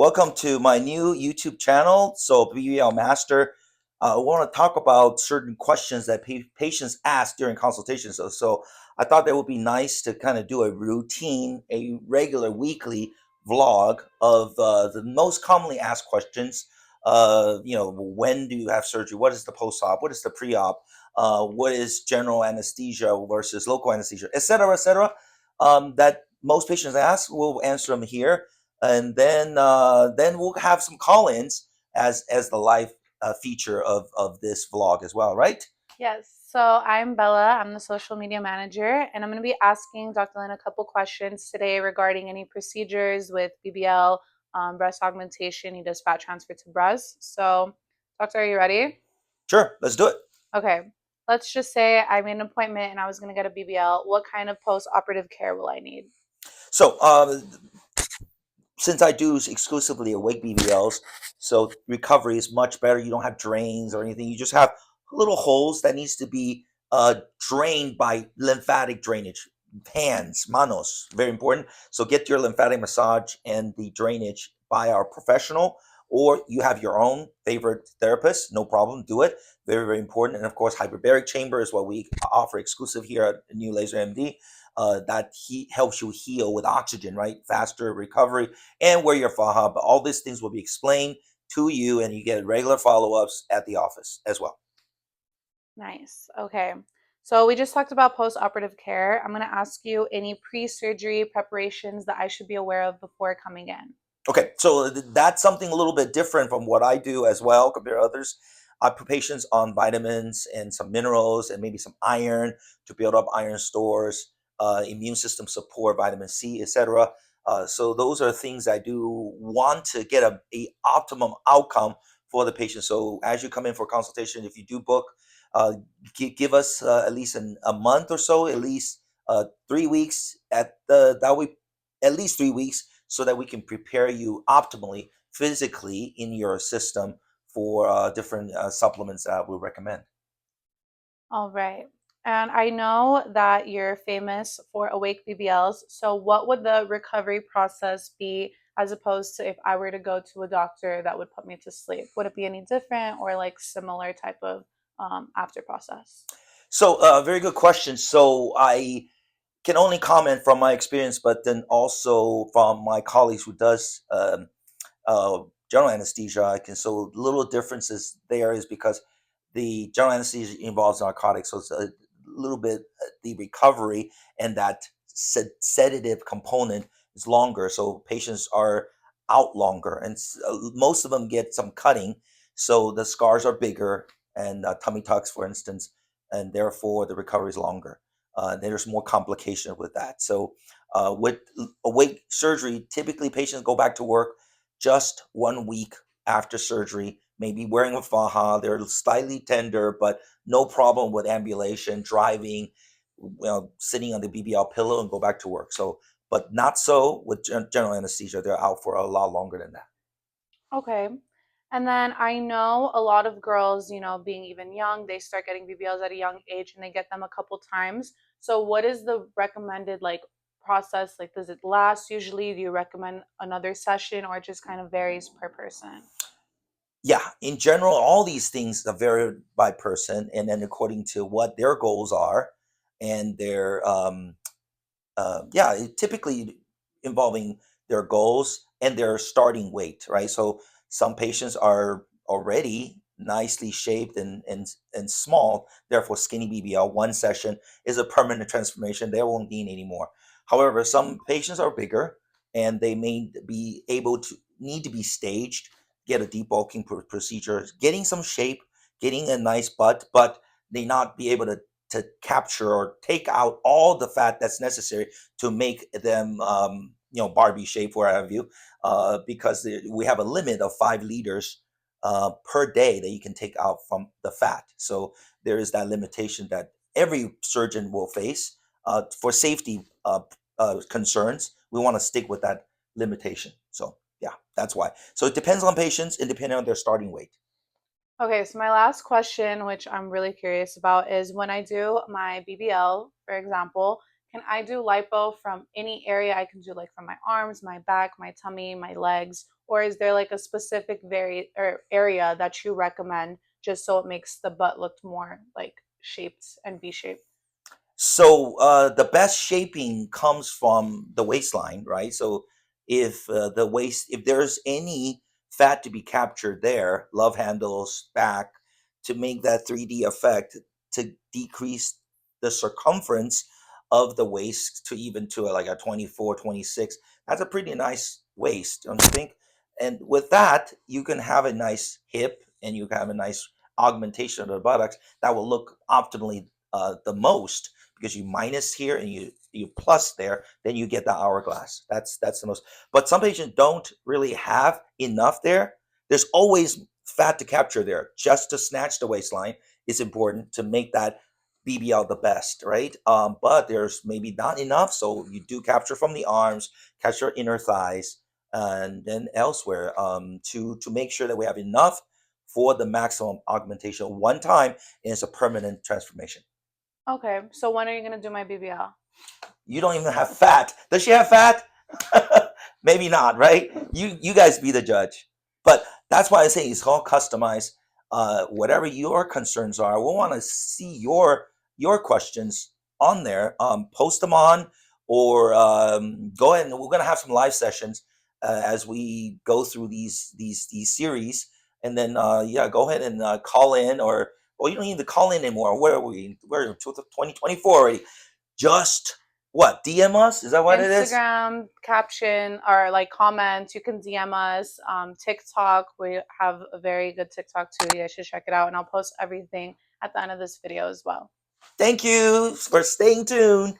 Welcome to my new YouTube channel. So, BBL Master, I want to talk about certain questions that patients ask during consultations. So, I thought that would be nice to kind of do a routine, a regular weekly vlog of the most commonly asked questions. When do you have surgery? What is the post-op? What is the pre-op? What is general anesthesia versus local anesthesia, et cetera, et cetera. That most patients ask. We'll answer them here, and then we'll have some call-ins as the live feature of this vlog as well, right? Yes, so I'm Bella. I'm the social media manager, and I'm going to be asking Dr. Lynn a couple questions today regarding any procedures with BBL, breast augmentation. He does fat transfer to breast. So, Doctor, are you ready? Sure, let's do it. Okay, let's just say I made an appointment and I was going to get a BBL. What kind of post-operative care will I need? So, since I do exclusively awake BBLs, so recovery is much better. You don't have drains or anything. You just have little holes that needs to be drained by lymphatic drainage. Hands, manos, very important. So get your lymphatic massage and the drainage by our professional, or you have your own favorite therapist. No problem, do it. Very, very important. And of course, hyperbaric chamber is what we offer exclusive here at New Laser MD. That helps you heal with oxygen, right? Faster recovery, and wear your faja. But all these things will be explained to you, and you get regular follow-ups at the office as well. Nice. Okay. So we just talked about post-operative care. I'm going to ask you any pre-surgery preparations that I should be aware of before coming in. Okay, so that's something a little bit different from what I do as well compared to others. I put patients on vitamins and some minerals and maybe some iron to build up iron stores, immune system support, vitamin C, etc. So those are things I do want to get a optimum outcome for the patient. So as you come in for consultation, if you do book, uh, give us at least a month or so, at least 3 weeks at the that we at least 3 weeks so that we can prepare you optimally physically in your system for different supplements that we recommend. All right. And I know that you're famous for awake BBLs. So, what would the recovery process be as opposed to if I were to go to a doctor that would put me to sleep? Would it be any different or like similar type of after process? So, very good question. So, I can only comment from my experience, but then also from my colleagues who does uh, general anesthesia. I can so little differences there is because the general anesthesia involves narcotics, so it's a little bit the recovery and that sedative component is longer, so patients are out longer, and most of them get some cutting, so the scars are bigger and tummy tucks, for instance, and therefore the recovery is longer. There's more complication with that. So with awake surgery, typically patients go back to work just 1 week after surgery, maybe wearing a faja. They're slightly tender, but no problem with ambulation, driving, sitting on the BBL pillow and go back to work. So, but not so with general anesthesia. They're out for a lot longer than that. Okay. And then I know a lot of girls, being even young, they start getting BBLs at a young age and they get them a couple times. So what is the recommended like process? Like, does it last usually? Do you recommend another session or it just kind of varies per person? Yeah, in general, all these things are varied by person, and then according to what their goals are and their typically involving their goals and their starting weight, right? So some patients are already nicely shaped and small, therefore skinny BBL. One session is a permanent transformation. They won't need any more. However, some patients are bigger and they may be able to need to be staged, get a debulking procedure, getting some shape, getting a nice butt, but they not be able to capture or take out all the fat that's necessary to make them Barbie shape, where have you, because we have a limit of 5 liters per day that you can take out from the fat. So there is that limitation that every surgeon will face for safety concerns. We want to stick with that limitation. So yeah, that's why. So it depends on patients and depending on their starting weight. Okay, so my last question, which I'm really curious about, is when I do my BBL, for example, Can I do lipo from any area? I can do like from my arms, my back, my tummy, my legs, or is there like a specific area that you recommend just so it makes the butt look more like shaped and V shaped? So the best shaping comes from the waistline, right? So if there's any fat to be captured there, love handles back to make that 3D effect to decrease the circumference of the waist to even to like a 24, 26. That's a pretty nice waist, don't you think? And with that, you can have a nice hip and you can have a nice augmentation of the buttocks that will look optimally the most because you minus here and you plus there, then you get the hourglass. That's the most. But some patients don't really have enough there. There's always fat to capture there. Just to snatch the waistline is important to make that BBL the best, right? But there's maybe not enough, so you do capture from the arms, capture inner thighs, and then elsewhere to make sure that we have enough for the maximum augmentation one time, and it's a permanent transformation. Okay, so when are you gonna do my BBL? You don't even have fat. Does she have fat? Maybe not, right? You guys be the judge. But that's why I say it's all customized. Whatever your concerns are, we want to see your questions on there. Post them on, or go ahead and we're gonna have some live sessions as we go through these series. And then yeah, go ahead and call in, or well, you don't need to call in anymore. Where are we? We're in 2024 already. Just what? DM us? Is that what it is? Instagram caption or like comments. You can DM us. TikTok. We have a very good TikTok too. You guys should check it out. And I'll post everything at the end of this video as well. Thank you for staying tuned.